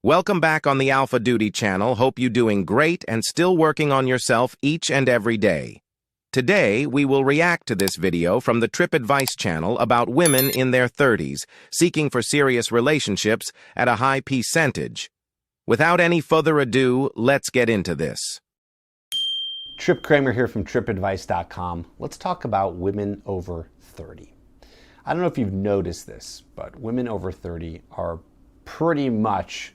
Welcome back on the Alpha Duty channel. Hope you're doing great and still working on yourself each and every day. Today, we will react to this video from the TripAdvice channel about women in their 30s seeking for serious relationships at a high percentage. Without any further ado, let's get into this. Trip Kramer here from trippadvisor.com. Let's talk about women over 30. I don't know if you've noticed this, but women over 30 are pretty much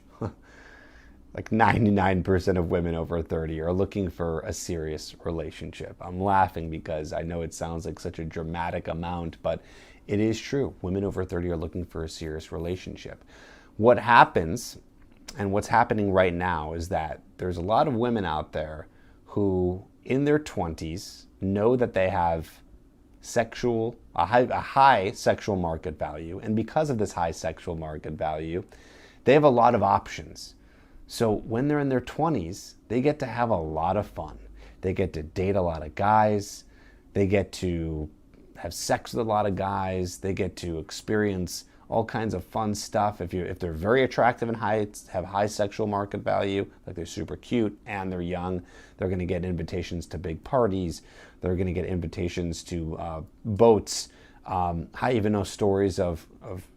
like 99% of women over 30 are looking for a serious relationship. I'm laughing because I know it sounds like such a dramatic amount, but it is true. Women over 30 are looking for a serious relationship. What happens, and what's happening right now, is that there's a lot of women out there who in their 20s know that they have a high sexual market value, and because of this high sexual market value, they have a lot of options. So when they're in their 20s, they get to have a lot of fun. They get to date a lot of guys. They get to have sex with a lot of guys. They get to experience all kinds of fun stuff. If they're very attractive and have high sexual market value, like they're super cute and they're young, they're going to get invitations to big parties. They're going to get invitations to boats. I even know stories of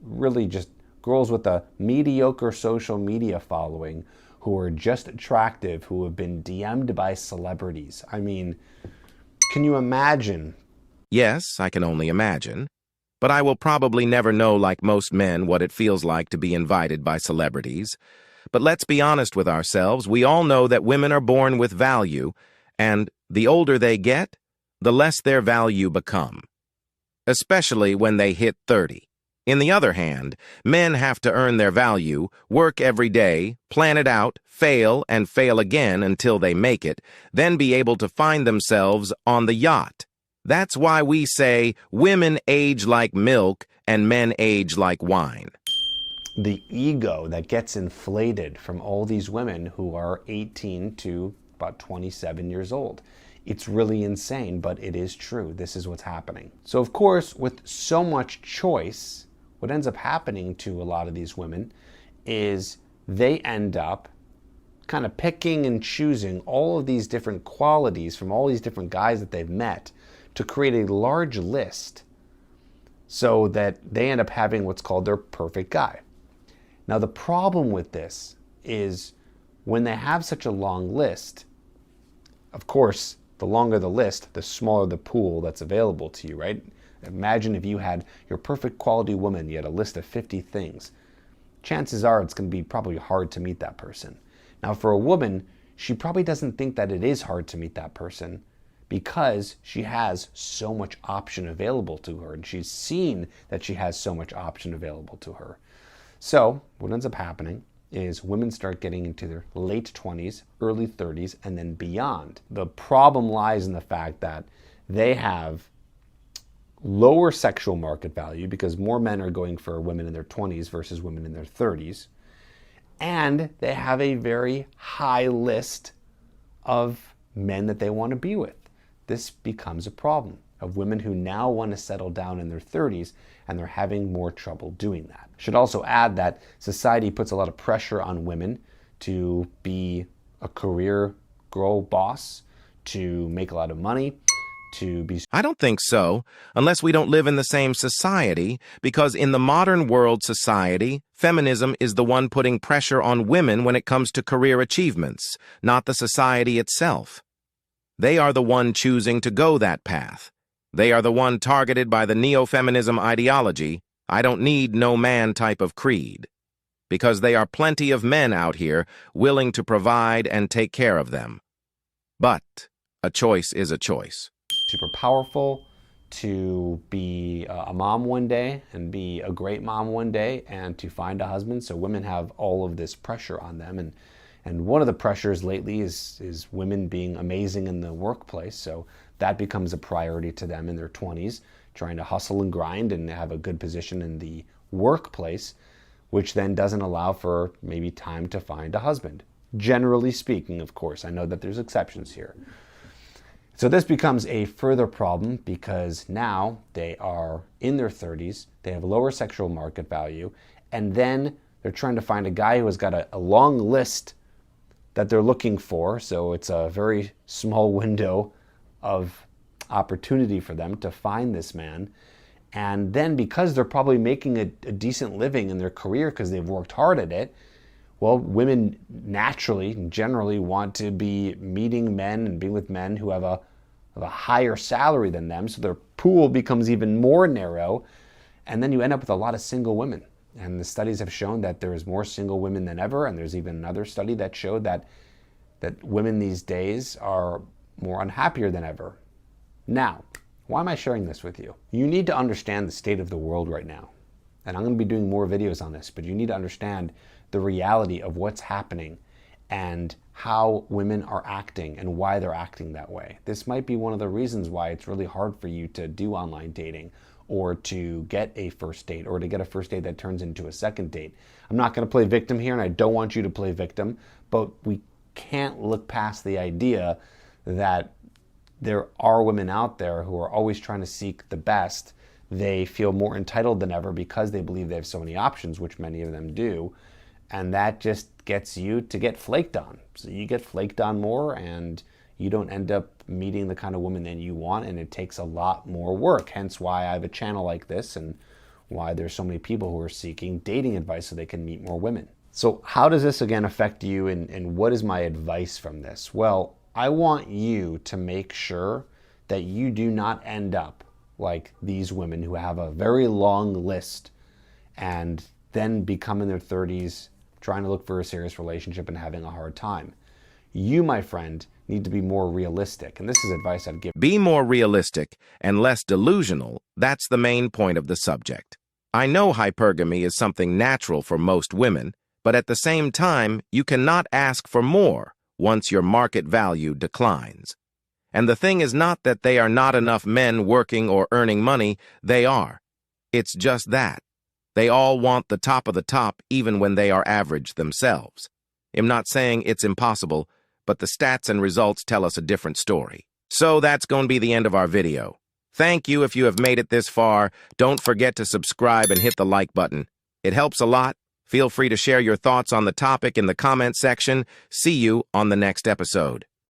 really just girls with a mediocre social media following who are just attractive, who have been DM'd by celebrities. I mean, can you imagine? Yes, I can only imagine. But I will probably never know, like most men, what it feels like to be invited by celebrities. But let's be honest with ourselves. We all know that women are born with value, and the older they get, the less their value become, especially when they hit 30. In the other hand, men have to earn their value, work every day, plan it out, fail and fail again until they make it, then be able to find themselves on the yacht. That's why we say women age like milk and men age like wine. The ego that gets inflated from all these women who are 18 to about 27 years old. It's really insane, but it is true. This is what's happening. So of course, with so much choice, what ends up happening to a lot of these women is they end up kind of picking and choosing all of these different qualities from all these different guys that they've met to create a large list so that they end up having what's called their perfect guy. Now, the problem with this is when they have such a long list, of course, the longer the list, the smaller the pool that's available to you, right? Imagine if you had your perfect quality woman, you had a list of 50 things. Chances are it's going to be probably hard to meet that person. Now, for a woman, she probably doesn't think that it is hard to meet that person because she has so much option available to her, and she's seen that she has so much option available to her. So what ends up happening is women start getting into their late 20s, early 30s, and then beyond. The problem lies in the fact that they have lower sexual market value because more men are going for women in their 20s versus women in their 30s. And they have a very high list of men that they want to be with. This becomes a problem of women who now want to settle down in their 30s, and they're having more trouble doing that. Should also add that society puts a lot of pressure on women to be a career girl boss, to make a lot of money, to be... I don't think so, unless we don't live in the same society, because in the modern world society, feminism is the one putting pressure on women when it comes to career achievements, not the society itself. They are the one choosing to go that path. They are the one targeted by the neo-feminism ideology, I don't need no man type of creed, because there are plenty of men out here willing to provide and take care of them. But a choice is a choice. Super powerful, to be a mom one day and be a great mom one day, and to find a husband. So women have all of this pressure on them, and one of the pressures lately is women being amazing in the workplace. So that becomes a priority to them in their 20s, trying to hustle and grind and have a good position in the workplace, which then doesn't allow for maybe time to find a husband. Generally speaking, of course, I know that there's exceptions here. So this becomes a further problem because now they are in their 30s, they have lower sexual market value, and then They're trying to find a guy who has got a long list that they're looking for. So it's a very small window of opportunity for them to find this man. And then because they're probably making a decent living in their career because they've worked hard at it, well, women naturally and generally want to be meeting men and being with men who have a higher salary than them. So their pool becomes even more narrow. And then you end up with a lot of single women. And the studies have shown that there is more single women than ever. And there's even another study that showed that women these days are more unhappier than ever. Now, why am I sharing this with you? You need to understand the state of the world right now. And I'm going to be doing more videos on this, but you need to understand the reality of what's happening and how women are acting and why they're acting that way. This might be one of the reasons why it's really hard for you to do online dating or to get a first date or to get a first date that turns into a second date. I'm not going to play victim here, and I don't want you to play victim, but we can't look past the idea that there are women out there who are always trying to seek the best. They feel more entitled than ever because they believe they have so many options, which many of them do. And that just gets you to get flaked on. So you get flaked on more and you don't end up meeting the kind of woman that you want, and it takes a lot more work. Hence why I have a channel like this and why there's so many people who are seeking dating advice so they can meet more women. So how does this again affect you, and what is my advice from this? Well, I want you to make sure that you do not end up like these women who have a very long list and then become in their 30s trying to look for a serious relationship and having a hard time. You, my friend, need to be more realistic. And this is advice I'd give. Be more realistic and less delusional. That's the main point of the subject. I know hypergamy is something natural for most women, but at the same time, you cannot ask for more once your market value declines. And the thing is not that they are not enough men working or earning money, they are. It's just that. They all want the top of the top even when they are average themselves. I'm not saying it's impossible, but the stats and results tell us a different story. So that's going to be the end of our video. Thank you if you have made it this far. Don't forget to subscribe and hit the like button. It helps a lot. Feel free to share your thoughts on the topic in the comment section. See you on the next episode.